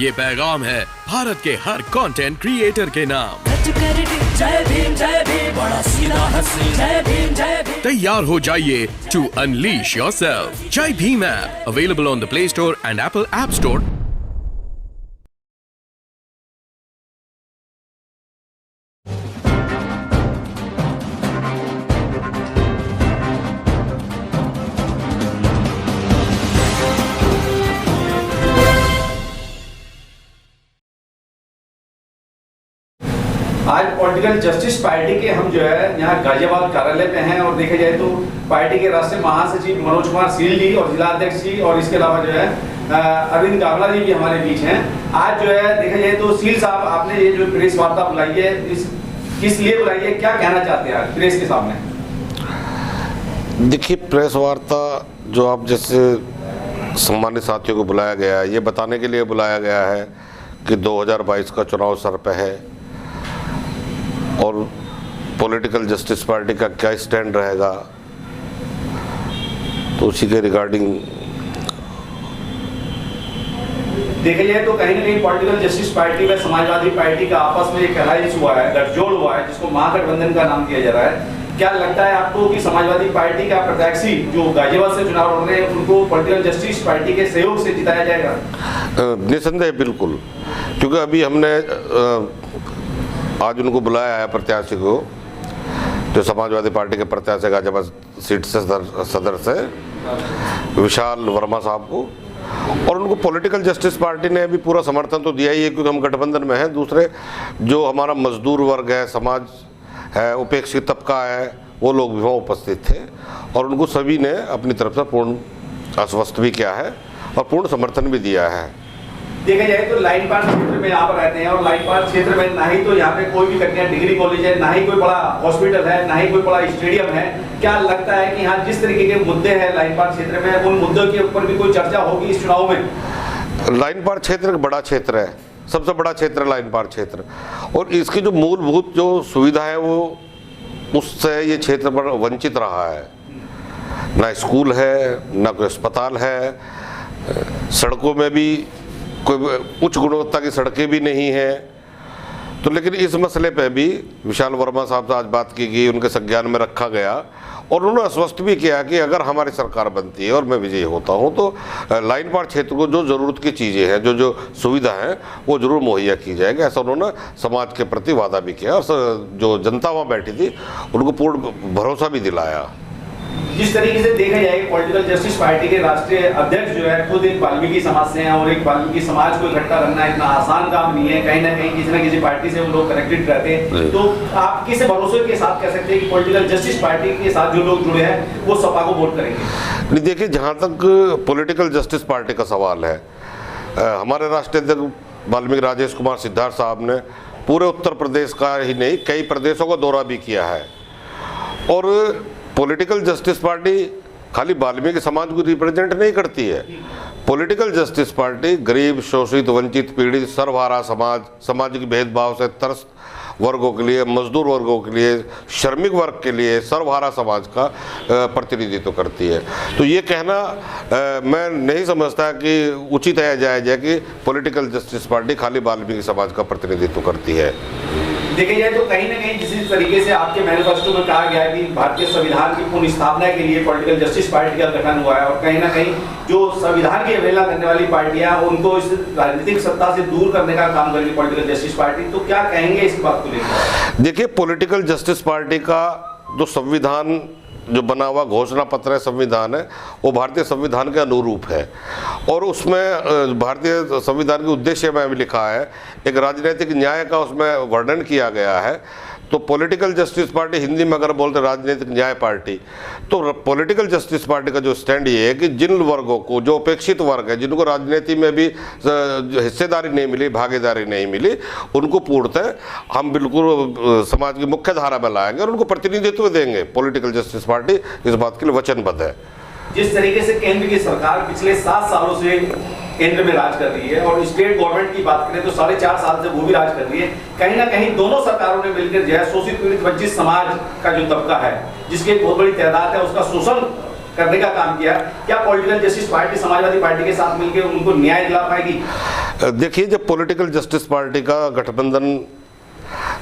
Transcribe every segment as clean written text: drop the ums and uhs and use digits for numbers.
ये पैगाम है भारत के हर कंटेंट क्रिएटर के नाम। जय भीम बड़ा सीधा हंसी, जय भीम। तैयार हो जाइए to unleash yourself. Jai Bhim app available on the Play Store and Apple App Store. आज पॉलिटिकल जस्टिस पार्टी के हम जो है यहाँ गाजियाबाद कार्यालय पे हैं और देखा जाए तो पार्टी के राष्ट्रीय महासचिव मनोज कुमार सील जी और जिला अध्यक्ष जी और इसके अलावा जो है अरविंद कावला जी भी हमारे बीच हैं। आज जो है देखा जाए तो सील साहब आपने ये जो प्रेस वार्ता बुलाई है किस लिए बुलाई है, क्या कहना चाहते हैं आज प्रेस के सामने? देखिए, प्रेस वार्ता जो आप जैसे सम्मानित साथियों को बुलाया गया है, ये बताने के लिए बुलाया गया है कि 2022 का चुनाव सर पे है और पॉलिटिकल जस्टिस पार्टी का क्या स्टैंड रहेगा, तो उसी के रिगार्डिंग देखा जाए तो कहीं ना कहीं पॉलिटिकल जस्टिस पार्टी व समाजवादी पार्टी का आपस में एक अलायंस हुआ है, गठजोड़ हुआ है, जिसको महागठबंधन का नाम दिया जा रहा है। क्या लगता है आपको कि समाजवादी पार्टी का प्रत्याशी जो गाजियाबाद से चुनाव लड़ रहे हैं उनको पॉलिटिकल जस्टिस पार्टी के सहयोग से जिताया जाएगा? निसंदेह बिल्कुल, क्योंकि अभी हमने आज उनको बुलाया है प्रत्याशी को, जो समाजवादी पार्टी के प्रत्याशी गाजियाबाद सीट से सदर से विशाल वर्मा साहब को, और उनको पॉलिटिकल जस्टिस पार्टी ने भी पूरा समर्थन तो दिया ही है क्योंकि हम गठबंधन में हैं। दूसरे जो हमारा मजदूर वर्ग है, समाज है, उपेक्षित तबका है, वो लोग भी वहाँ उपस्थित थे और उनको सभी ने अपनी तरफ से पूर्ण आश्वस्त भी किया है और पूर्ण समर्थन भी दिया है। देखा जाए तो लाइन पार क्षेत्र में आप रहते हैं और लाइन पार क्षेत्र में ना ही तो यहाँ पे कोई भी कन्या डिग्री कॉलेज है, ना ही कोई बड़ा हॉस्पिटल है, ना ही कोई बड़ा स्टेडियम है। क्या लगता है कि यहाँ जिस तरीके के मुद्दे हैं लाइन पार क्षेत्र में, उन मुद्दों के ऊपर भी कोई चर्चा होगी इस चुनाव में? लाइन पार क्षेत्र एक बड़ा क्षेत्र है, सबसे बड़ा क्षेत्र है लाइन पार क्षेत्र, और इसकी जो मूलभूत जो सुविधा है वो उससे ये क्षेत्र पर वंचित रहा है। ना स्कूल है, ना कोई अस्पताल है, सड़कों में भी कोई उच्च गुणवत्ता की सड़कें भी नहीं है। तो लेकिन इस मसले पे भी विशाल वर्मा साहब से आज बात की गई, उनके संज्ञान में रखा गया और उन्होंने आश्वस्त भी किया कि अगर हमारी सरकार बनती है और मैं विजयी होता हूं तो लाइन पार क्षेत्र को जो ज़रूरत की चीज़ें हैं, जो सुविधा हैं, वो जरूर मुहैया की जाएगी। ऐसा उन्होंने समाज के प्रति वादा भी किया और जो जनता वहाँ बैठी थी उनको पूर्ण भरोसा भी दिलाया। जिस तरीके से देखा जाए पॉलिटिकल जस्टिस पार्टी के राष्ट्रीय अध्यक्ष जो है खुद एक वाल्मीकि समाज से हैं और एक वाल्मीकि समाज को इकट्ठा करना इतना आसान काम नहीं है। कहीं ना कहीं किसी न किसी पार्टी से वो लोग कनेक्टेड रहते हैं। तो आप किस भरोसे के साथ कह सकते हैं कि पॉलिटिकल जस्टिस पार्टी के साथ जो लोग जुड़े हैं वो सपा को वोट करेंगे? नहीं, देखिए, जहाँ तक पॉलिटिकल जस्टिस पार्टी का सवाल है, हमारे राष्ट्रीय अध्यक्ष वाल्मीकि राजेश कुमार सिद्धार्थ साहब ने पूरे उत्तर प्रदेश का ही नहीं कई प्रदेशों का दौरा भी किया है और पॉलिटिकल जस्टिस पार्टी खाली वाल्मीकि समाज को रिप्रेजेंट नहीं करती है। पॉलिटिकल जस्टिस पार्टी गरीब, शोषित, वंचित, पीड़ित, सर्वहारा समाज, सामाजिक भेदभाव से त्रस्त वर्गों के लिए, मजदूर वर्गों के लिए, श्रमिक वर्ग के लिए, सर्वहारा समाज का प्रतिनिधित्व करती है। तो ये कहना मैं नहीं समझता कि उचित है, जायज है कि पॉलिटिकल जस्टिस पार्टी खाली वाल्मीकि समाज का प्रतिनिधित्व करती है। देखा जाए तो कहीं ना कहीं जिस तरीके से आपके मैनिफेस्टो में कहा गया है कि भारतीय संविधान की पुनः स्थापना के लिए पॉलिटिकल जस्टिस पार्टी का गठन हुआ है और कहीं ना कहीं जो संविधान की अवहेलना करने वाली पार्टियां उनको इस राजनीतिक सत्ता से दूर करने का काम करेगी पॉलिटिकल जस्टिस पार्टी, तो क्या कहेंगे इस बात को लेकर? देखिए, पॉलिटिकल जस्टिस पार्टी का जो संविधान जो बना हुआ घोषणा पत्र है, संविधान है, वो भारतीय संविधान के अनुरूप है और उसमें भारतीय संविधान के उद्देश्य में भी लिखा है, एक राजनीतिक न्याय का उसमें वर्णन किया गया है। तो पॉलिटिकल जस्टिस पार्टी, हिंदी में अगर बोलते राजनीतिक न्याय पार्टी, तो पॉलिटिकल जस्टिस पार्टी का जो स्टैंड ये है कि जिन वर्गों को, जो उपेक्षित वर्ग है, जिनको राजनीति में भी हिस्सेदारी नहीं मिली, भागीदारी नहीं मिली, उनको पूर्णतः हम बिल्कुल समाज की मुख्य धारा में लाएंगे और उनको प्रतिनिधित्व देंगे। पॉलिटिकल जस्टिस पार्टी इस बात के लिए वचनबद्ध है। जिस तरीके से केंद्र की सरकार पिछले 7 सालों से केंद्र में राज कर रही है और स्टेट गवर्नमेंट की बात करें तो 4.5 साल से वो भी राज कर रही है, कहीं ना कहीं दोनों सरकारों ने मिलकर जो है शोषित पीड़ित वंचित समाज का जो तबका है, जिसकी बहुत बड़ी तादाद है, उसका शोषण करने का काम किया। क्या political justice party Samajwadi party के साथ मिलकर उनको न्याय दिला पाएगी? देखिए, जब पॉलिटिकल जस्टिस पार्टी का गठबंधन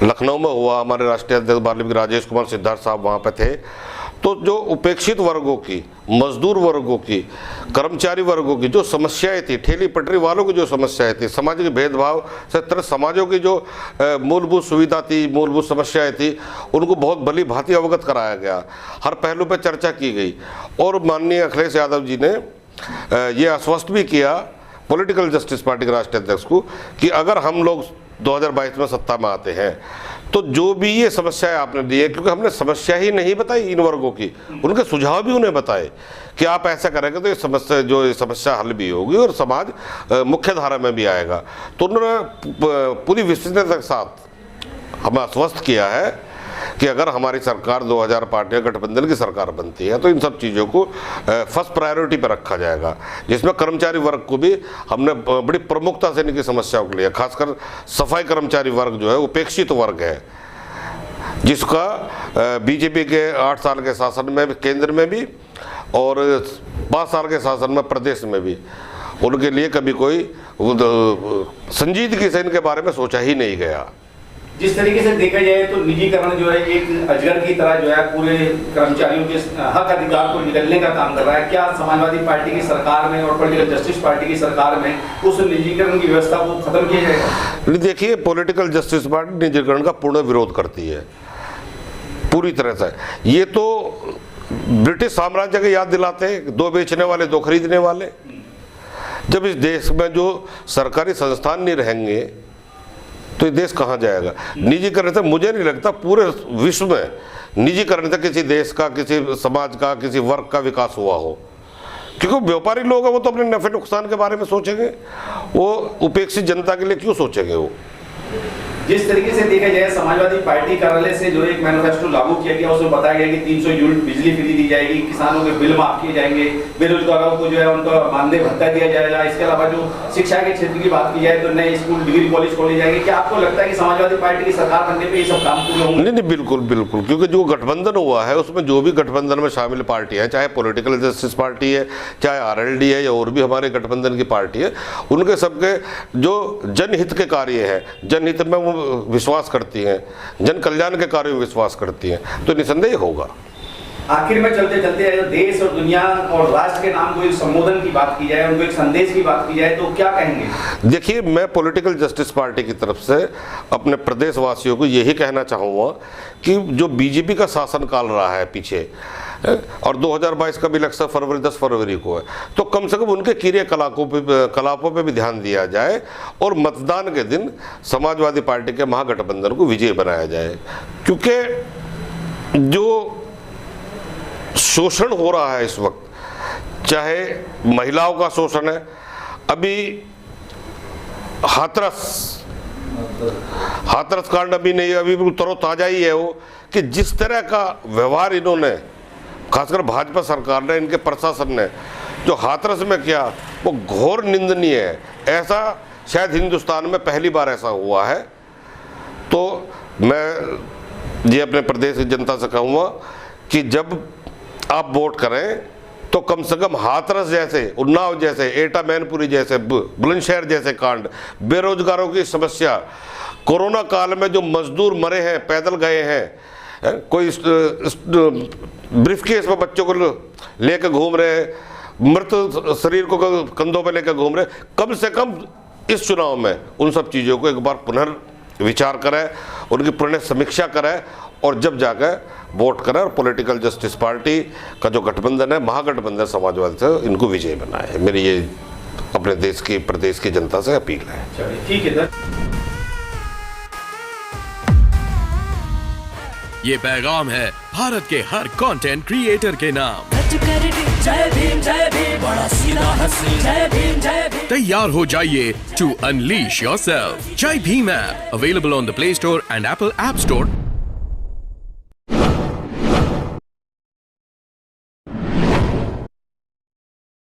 लखनऊ में हुआ, हमारे राष्ट्रीय अध्यक्ष बालीवी राजेश कुमार सिद्धार्थ साहब वहाँ पे थे, तो जो उपेक्षित वर्गों की, मजदूर वर्गों की, कर्मचारी वर्गों की जो समस्याएं थी, ठेली पटरी वालों की जो समस्याएं थी, सामाजिक भेदभाव से तरह समाजों की जो मूलभूत सुविधा थी, मूलभूत समस्याएं थी, उनको बहुत भली भांति अवगत कराया गया, हर पहलू पर चर्चा की गई। और माननीय अखिलेश यादव जी ने ये आश्वस्त भी किया पॉलिटिकल जस्टिस पार्टी के राष्ट्रीय अध्यक्ष को कि अगर हम लोग 2022 में सत्ता में आते हैं तो जो भी ये समस्याएं आपने दी है, क्योंकि हमने समस्या ही नहीं बताई इन वर्गों की, उनके सुझाव भी उन्हें बताए कि आप ऐसा करेंगे तो ये समस्या हल भी होगी और समाज मुख्य धारा में भी आएगा। तो उन्होंने पूरी विश्वसनीयता के साथ हमें आश्वस्त किया है कि अगर हमारी सरकार 2000 पार्टियां गठबंधन की सरकार बनती है तो इन सब चीज़ों को फर्स्ट प्रायोरिटी पर रखा जाएगा, जिसमें कर्मचारी वर्ग को भी हमने बड़ी प्रमुखता से इनकी समस्याओं को लिया। खासकर सफाई कर्मचारी वर्ग जो है उपेक्षित वर्ग है, जिसका बीजेपी के 8 साल के शासन में केंद्र में भी और 5 साल के शासन में प्रदेश में भी उनके लिए कभी कोई संजीदगी से इनके बारे में सोचा ही नहीं गया। जिस तरीके से देखा जाए तो निजीकरण जो है एक अजगर की तरह जो है पूरे कर्मचारियों के हक अधिकार को निगलने का काम कर रहा है। क्या समाजवादी पार्टी की सरकार में और पॉलिटिकल जस्टिस पार्टी की सरकार में उस निजीकरण की व्यवस्था को खत्म किया जाएगा? देखिए, पॉलिटिकल जस्टिस पार्टी निजीकरण का पूर्ण विरोध करती है पूरी तरह से। ये तो ब्रिटिश साम्राज्य के याद दिलाते हैं, 2 बेचने वाले 2 खरीदने वाले। जब इस देश में जो सरकारी संस्थान नहीं रहेंगे तो ये देश कहाँ जाएगा? निजीकरण से मुझे नहीं लगता पूरे विश्व में निजीकरण से किसी देश का, किसी समाज का, किसी वर्ग का विकास हुआ हो, क्योंकि व्यापारी लोग हैं वो तो अपने नफे नुकसान के बारे में सोचेंगे, वो उपेक्षित जनता के लिए क्यों सोचेंगे? वो जिस तरीके से देखा जाए समाजवादी पार्टी कार्यालय से जो एक मैनिफेस्टो लागू किया गया उसमें बताया गया कि 300 यूनिट बिजली फ्री दी जाएगी, किसानों के बिल माफ किए जाएंगे, बेरोजगारों को जो है उनका मानदेय भत्ता दिया जाएगा। इसके अलावा जो शिक्षा के क्षेत्र की बात की जाए तो नए स्कूल, डिग्री कॉलेज खोले जाएंगे। क्या आपको लगता है कि समाजवादी पार्टी की सरकार बनने पर ये सब काम पूरे होंगे? नहीं, बिल्कुल बिल्कुल, क्योंकि जो गठबंधन हुआ है उसमें जो भी गठबंधन में शामिल पार्टियां हैं, चाहे पॉलिटिकल जस्टिस पार्टी है, चाहे RLD है या और भी हमारे गठबंधन की पार्टी है, उनके सबके जो जनहित के कार्य है, जनहित में वो विश्वास करती हैं, जन कल्याण के कार्यों में विश्वास करती हैं, तो निसंदेह होगा। आखिर में चलते चलते देश और दुनिया और राष्ट्र के नाम को एक संबोधन की बात की जाए, उनको एक संदेश की बात की जाए तो क्या कहेंगे? देखिए, मैं पॉलिटिकल जस्टिस पार्टी की तरफ से अपने प्रदेशवासियों को यही कहना चाहूँगा कि जो बीजेपी का शासन काल रहा है पीछे, और 2022 का भी इलेक्शन 10 फरवरी को है, तो कम से कम उनके क्रियाकलापों पे भी ध्यान दिया जाए और मतदान के दिन समाजवादी पार्टी के महागठबंधन को विजयी बनाया जाए। क्योंकि जो शोषण हो रहा है इस वक्त, चाहे महिलाओं का शोषण है, अभी हाथरस कांड अभी नहीं, अभी तरोताजा ही है वो, कि जिस तरह का व्यवहार इन्होंने, खासकर भाजपा सरकार ने, इनके प्रशासन ने जो हाथरस में किया, वो घोर निंदनीय है। ऐसा शायद हिंदुस्तान में पहली बार ऐसा हुआ है। तो मैं ये अपने प्रदेश की जनता से कहूँगा कि जब आप वोट करें तो कम से कम हाथरस जैसे, उन्नाव जैसे, एटा मैनपुरी जैसे, बुलंदशहर जैसे कांड, बेरोजगारों की समस्या, कोरोना काल में जो मजदूर मरे हैं, पैदल गए हैं, कोई ब्रीफकेस में बच्चों को लेकर घूम रहे, मृत शरीर को कंधों पे लेकर घूम रहे, कम से कम इस चुनाव में उन सब चीज़ों को एक बार पुनर्विचार करें, उनकी पुनः समीक्षा करें और जब जाकर वोट करें और पॉलिटिकल जस्टिस पार्टी का जो गठबंधन है, महागठबंधन समाजवादी से, इनको विजय बनाए। मेरी ये अपने देश की, प्रदेश की जनता से अपील है। ठीक है सर। ये पैगाम है भारत के हर कंटेंट क्रिएटर के नाम। जय भीम बड़ा सीधा हंसी, जय भीम तैयार हो जाइए to unleash yourself. Jai Bhim app available on the Play Store and Apple App store